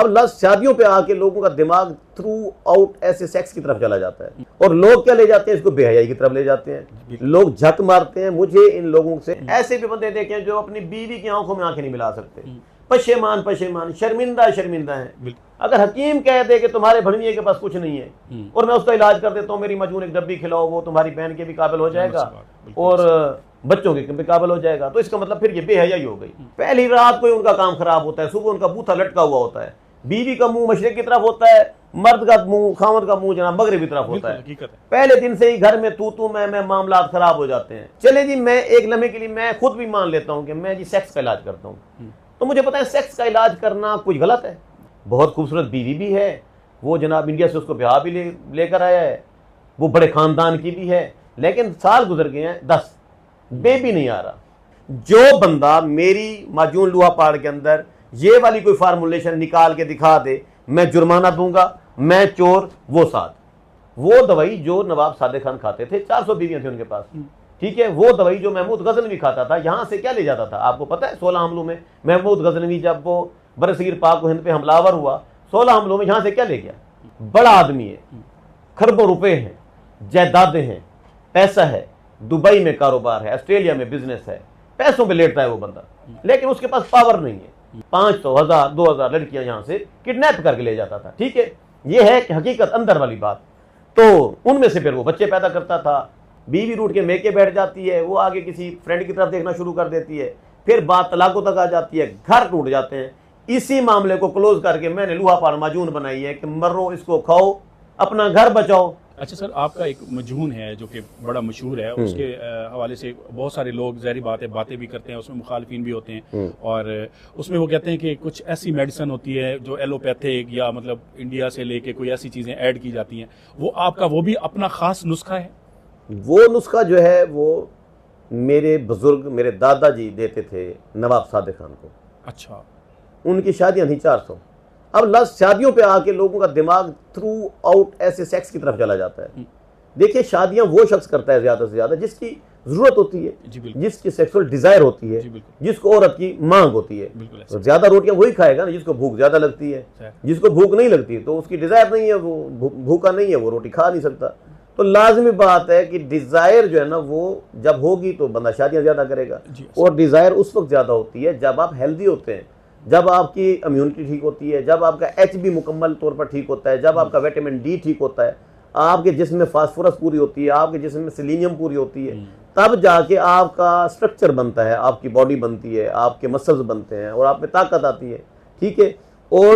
अब लफ्ज़ शादियों पे आके लोगों का दिमाग थ्रू आउट ऐसे सेक्स की तरफ चला जाता है और लोग क्या ले जाते हैं, इसको बेहयाई की तरफ ले जाते हैं। लोग झक मारते हैं। मुझे इन लोगों से ऐसे भी बंदे देखे हैं जो अपनी बीवी की आंखों में आंखें नहीं मिला सकते, पशेमान पशेमान, शर्मिंदा शर्मिंदा है। अगर हकीम कह दे कि तुम्हारे भणविये के पास कुछ नहीं है और मैं उसका इलाज कर देता हूँ, मेरी मजबूर एक डब्बी खिलाओ, वो तुम्हारी बहन के भी काबिल हो जाएगा और बच्चों के भी काबिल हो जाएगा, तो इसका मतलब फिर ये बेहयाई हो गई। पहली रात को ही उनका काम खराब होता है, सुबह उनका बूथा लटका हुआ होता है, बीवी का मुंह मशरिक की तरफ होता है, मर्द का मुंह, खामद का मुंह जनाब मगरिब की तरफ होता है। पहले दिन से ही घर में तू मैं मामला खराब हो जाते हैं। चले जी, मैं एक लम्हे के लिए मैं खुद भी मान लेता हूँ कि मैं जी सेक्स का इलाज करता हूँ, तो मुझे पता है सेक्स का इलाज करना कुछ गलत है। बहुत खूबसूरत बीवी भी है, वो जनाब इंडिया से उसको ब्याह भी लेकर आया है, वो बड़े खानदान की भी है, लेकिन साल गुजर गए हैं 10, बेबी नहीं आ रहा। जो बंदा मेरी माजून लुहा पहाड़ के अंदर ये वाली कोई फार्मूलेशन निकाल के दिखा दे, मैं जुर्माना दूंगा, मैं चोर, वो साथ। वो दवाई जो नवाब सादिक खान खाते थे, 400 बीवियां थी उनके पास, ठीक है, वो दवाई जो महमूद गजनवी खाता था, यहां से क्या ले जाता था आपको पता है? 16 हमलों में महमूद गजनवी जब वो बरसीर पाक हिंद पे हमलावर हुआ, 16 हमलों में यहां से क्या ले गया? बड़ा आदमी है, खरबों रुपए हैं, जायदादें हैं, पैसा है, दुबई में कारोबार है, ऑस्ट्रेलिया में बिजनेस है, पैसों पे लेटता है वो बंदा, लेकिन उसके पास पावर नहीं है। 500, 1000, 2000 लड़कियां यहां से किडनैप करके ले जाता था, ठीक है, ये है कि हकीकत अंदर वाली बात। तो उनमें से फिर वो बच्चे पैदा करता था, बीवी रूठ के मेके बैठ जाती है, वो आगे किसी फ्रेंड की तरफ देखना शुरू कर देती है, फिर बात तलाकों तक आ जाती है, घर टूट जाते हैं। इसी मामले को क्लोज करके मैंने लुहा पार माजून बनाई है कि मरो, इसको खाओ, अपना घर बचाओ। अच्छा सर, आपका एक मजहून है जो कि बड़ा मशहूर है, उसके हवाले से बहुत सारे लोग ज़ाहिर बात है बातें भी करते हैं, उसमें मुखालफिन भी होते हैं, और उसमें वो कहते हैं कि कुछ ऐसी मेडिसिन होती है जो एलोपैथिक या मतलब इंडिया से लेके कोई ऐसी चीज़ें ऐड की जाती हैं, वो आपका वो भी अपना ख़ास नुस्खा है? वो नुस्खा जो है वो मेरे बुजुर्ग, मेरे दादाजी देते थे नवाब सादिक खान को। अच्छा, उनकी शादियां थी 400। अब लफ्ज़ शादियों पे आके लोगों का दिमाग थ्रू आउट ऐसे सेक्स की तरफ चला जाता है। देखिए, शादियां वो शख्स करता है ज्यादा से ज्यादा जिसकी जरूरत होती है, जिसकी सेक्सुअल डिजायर होती है, जिसको औरत की मांग होती है। तो ज्यादा रोटियां वही खाएगा ना जिसको भूख ज्यादा लगती है। जिसको भूख नहीं लगती तो उसकी डिजायर नहीं है, वो भूखा नहीं है, वो रोटी खा नहीं सकता। तो लाजमी बात है कि डिजायर जो है ना वो जब होगी तो बंदा शादियां ज्यादा करेगा, और डिजायर उस वक्त ज्यादा होती है जब आप हेल्दी होते हैं, जब आपकी इम्यूनिटी ठीक होती है, जब आपका HB मुकम्मल तौर पर ठीक होता है, जब आपका विटामिन D ठीक होता है, आपके जिस्म में फास्फोरस पूरी होती है, आपके जिस्म में सेलेनियम पूरी होती है, तब जाके आपका स्ट्रक्चर बनता है, आपकी बॉडी बनती है, आपके मसल्स बनते हैं और आप में ताकत आती है, ठीक है। और